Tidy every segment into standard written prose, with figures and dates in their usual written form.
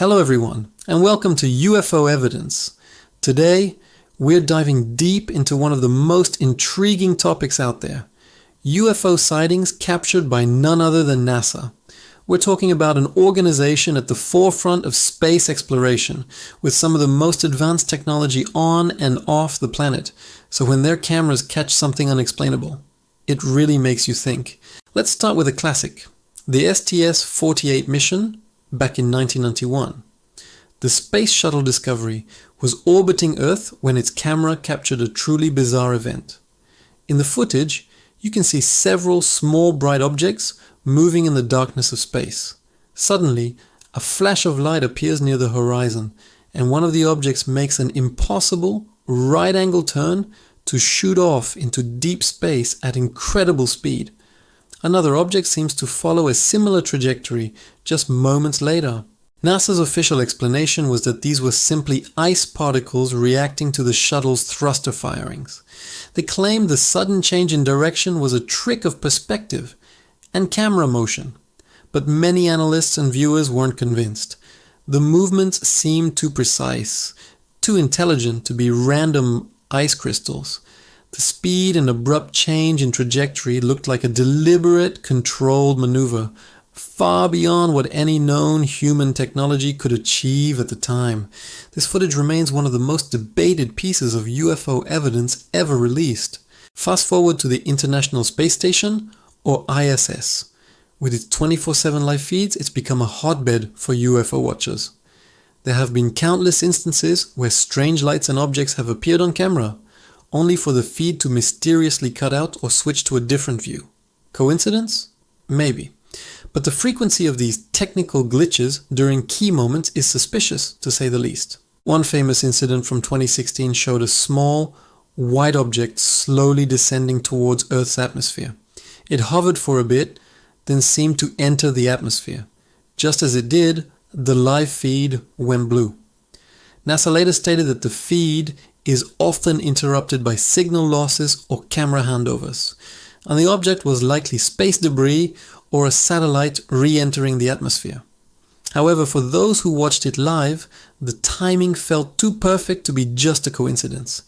Hello everyone, and welcome to UFO Evidence. Today, we're diving deep into one of the most intriguing topics out there, UFO sightings captured by none other than NASA. We're talking about an organization at the forefront of space exploration, with some of the most advanced technology on and off the planet, so when their cameras catch something unexplainable, it really makes you think. Let's start with a classic, the STS-48 mission back in 1991. The Space Shuttle Discovery was orbiting Earth when its camera captured a truly bizarre event. In the footage, you can see several small bright objects moving in the darkness of space. Suddenly, a flash of light appears near the horizon, and one of the objects makes an impossible right-angle turn to shoot off into deep space at incredible speed. Another object seems to follow a similar trajectory just moments later. NASA's official explanation was that these were simply ice particles reacting to the shuttle's thruster firings. They claimed the sudden change in direction was a trick of perspective and camera motion, but many analysts and viewers weren't convinced. The movements seemed too precise, too intelligent to be random ice crystals. The speed and abrupt change in trajectory looked like a deliberate, controlled maneuver, far beyond what any known human technology could achieve at the time. This footage remains one of the most debated pieces of UFO evidence ever released. Fast forward to the International Space Station, or ISS. With its 24/7 live feeds, it's become a hotbed for UFO watchers. There have been countless instances where strange lights and objects have appeared on camera, only for the feed to mysteriously cut out or switch to a different view. Coincidence? Maybe. But the frequency of these technical glitches during key moments is suspicious, to say the least. One famous incident from 2016 showed a small, white object slowly descending towards Earth's atmosphere. It hovered for a bit, then seemed to enter the atmosphere. Just as it did, the live feed went blue. NASA later stated that the feed is often interrupted by signal losses or camera handovers, and the object was likely space debris or a satellite re-entering the atmosphere. However, for those who watched it live, the timing felt too perfect to be just a coincidence.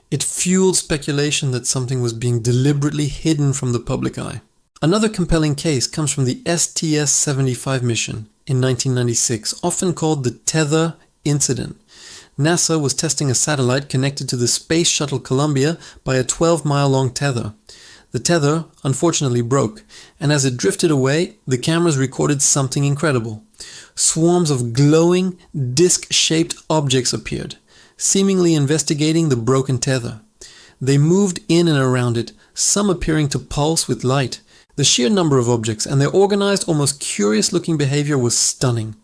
It fueled speculation that something was being deliberately hidden from the public eye. Another compelling case comes from the STS-75 mission in 1996, often called the Tether Incident. NASA was testing a satellite connected to the Space Shuttle Columbia by a 12-mile-long tether. The tether unfortunately broke, and as it drifted away, the cameras recorded something incredible. Swarms of glowing, disc-shaped objects appeared, seemingly investigating the broken tether. They moved in and around it, some appearing to pulse with light. The sheer number of objects and their organized, almost curious-looking behavior was stunning.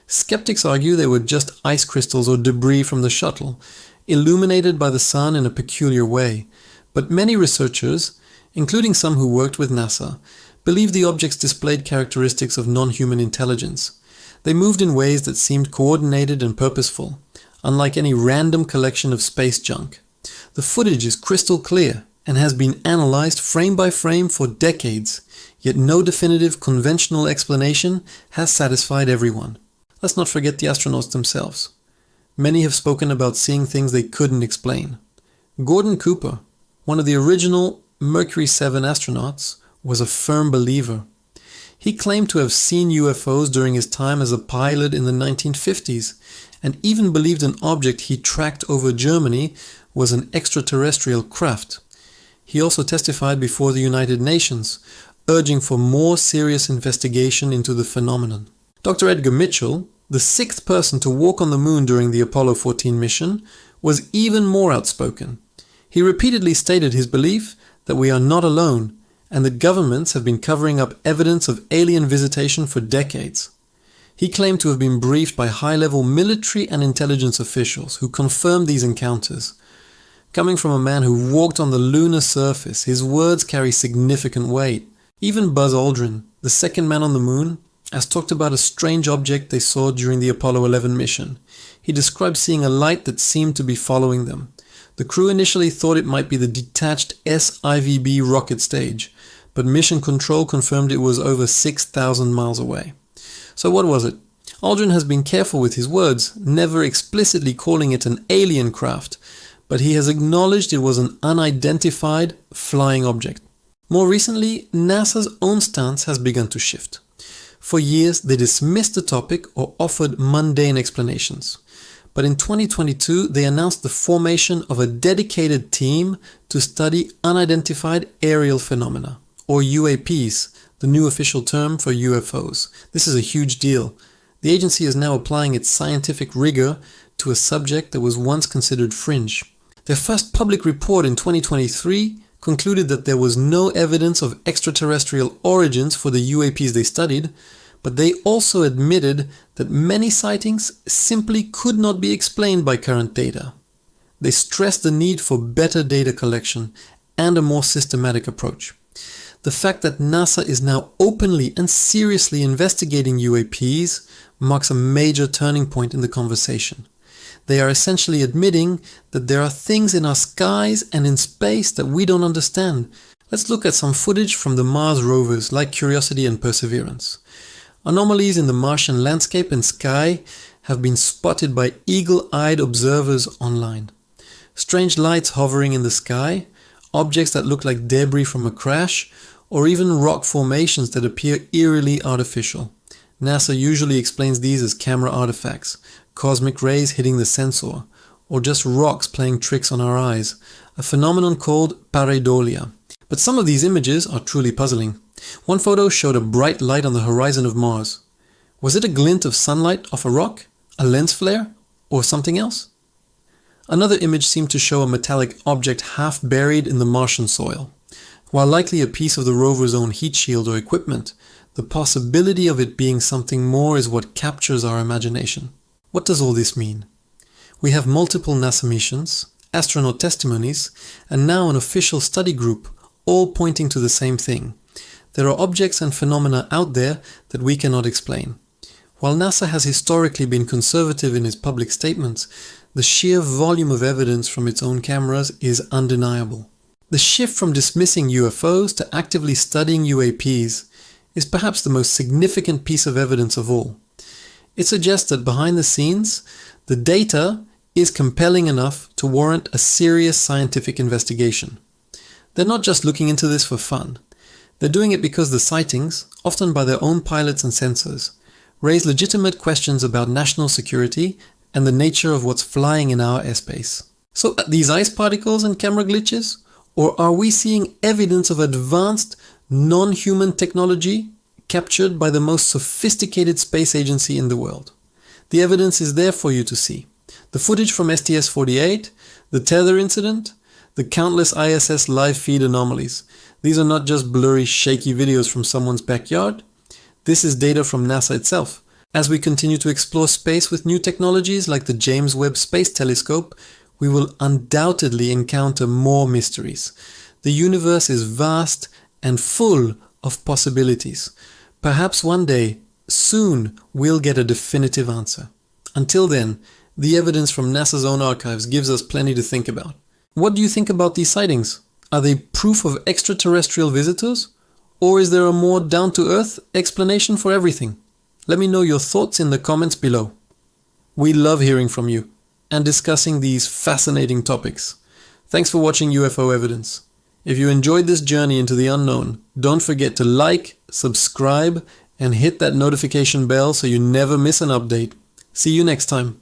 Skeptics argue they were just ice crystals or debris from the shuttle, illuminated by the sun in a peculiar way. But many researchers, including some who worked with NASA, believe the objects displayed characteristics of non-human intelligence. They moved in ways that seemed coordinated and purposeful, unlike any random collection of space junk. The footage is crystal clear and has been analyzed frame by frame for decades, yet no definitive conventional explanation has satisfied everyone. Let's not forget the astronauts themselves. Many have spoken about seeing things they couldn't explain. Gordon Cooper, one of the original Mercury 7 astronauts, was a firm believer. He claimed to have seen UFOs during his time as a pilot in the 1950s, and even believed an object he tracked over Germany was an extraterrestrial craft. He also testified before the United Nations, urging for more serious investigation into the phenomenon. Dr. Edgar Mitchell, the sixth person to walk on the moon during the Apollo 14 mission, was even more outspoken. He repeatedly stated his belief that we are not alone and that governments have been covering up evidence of alien visitation for decades. He claimed to have been briefed by high-level military and intelligence officials who confirmed these encounters. Coming from a man who walked on the lunar surface, his words carry significant weight. Even Buzz Aldrin, the second man on the moon, has talked about a strange object they saw during the Apollo 11 mission. He described seeing a light that seemed to be following them. The crew initially thought it might be the detached SIVB rocket stage, but Mission Control confirmed it was over 6,000 miles away. So what was it? Aldrin has been careful with his words, never explicitly calling it an alien craft, but he has acknowledged it was an unidentified flying object. More recently, NASA's own stance has begun to shift. For years, they dismissed the topic or offered mundane explanations. But in 2022, they announced the formation of a dedicated team to study unidentified aerial phenomena, or UAPs, the new official term for UFOs. This is a huge deal. The agency is now applying its scientific rigor to a subject that was once considered fringe. Their first public report in 2023 concluded that there was no evidence of extraterrestrial origins for the UAPs they studied, but they also admitted that many sightings simply could not be explained by current data. They stressed the need for better data collection and a more systematic approach. The fact that NASA is now openly and seriously investigating UAPs marks a major turning point in the conversation. They are essentially admitting that there are things in our skies and in space that we don't understand. Let's look at some footage from the Mars rovers like Curiosity and Perseverance. Anomalies in the Martian landscape and sky have been spotted by eagle-eyed observers online. Strange lights hovering in the sky, objects that look like debris from a crash, or even rock formations that appear eerily artificial. NASA usually explains these as camera artifacts, cosmic rays hitting the sensor, or just rocks playing tricks on our eyes, a phenomenon called pareidolia. But some of these images are truly puzzling. One photo showed a bright light on the horizon of Mars. Was it a glint of sunlight off a rock, a lens flare, or something else? Another image seemed to show a metallic object half buried in the Martian soil. While likely a piece of the rover's own heat shield or equipment, the possibility of it being something more is what captures our imagination. What does all this mean? We have multiple NASA missions, astronaut testimonies, and now an official study group, all pointing to the same thing. There are objects and phenomena out there that we cannot explain. While NASA has historically been conservative in its public statements, the sheer volume of evidence from its own cameras is undeniable. The shift from dismissing UFOs to actively studying UAPs is perhaps the most significant piece of evidence of all. It suggests that behind the scenes, the data is compelling enough to warrant a serious scientific investigation. They're not just looking into this for fun. They're doing it because the sightings, often by their own pilots and sensors, raise legitimate questions about national security and the nature of what's flying in our airspace. So, these ice particles and camera glitches? Or are we seeing evidence of advanced, non-human technology captured by the most sophisticated space agency in the world? The evidence is there for you to see. The footage from STS-48, the tether incident, the countless ISS live feed anomalies. These are not just blurry, shaky videos from someone's backyard. This is data from NASA itself. As we continue to explore space with new technologies like the James Webb Space Telescope, we will undoubtedly encounter more mysteries. The universe is vast and full of possibilities. Perhaps one day, soon, we'll get a definitive answer. Until then, the evidence from NASA's own archives gives us plenty to think about. What do you think about these sightings? Are they proof of extraterrestrial visitors? Or is there a more down-to-earth explanation for everything? Let me know your thoughts in the comments below. We love hearing from you and discussing these fascinating topics. Thanks for watching UFO Evidence. If you enjoyed this journey into the unknown, don't forget to like, subscribe, and hit that notification bell so you never miss an update. See you next time.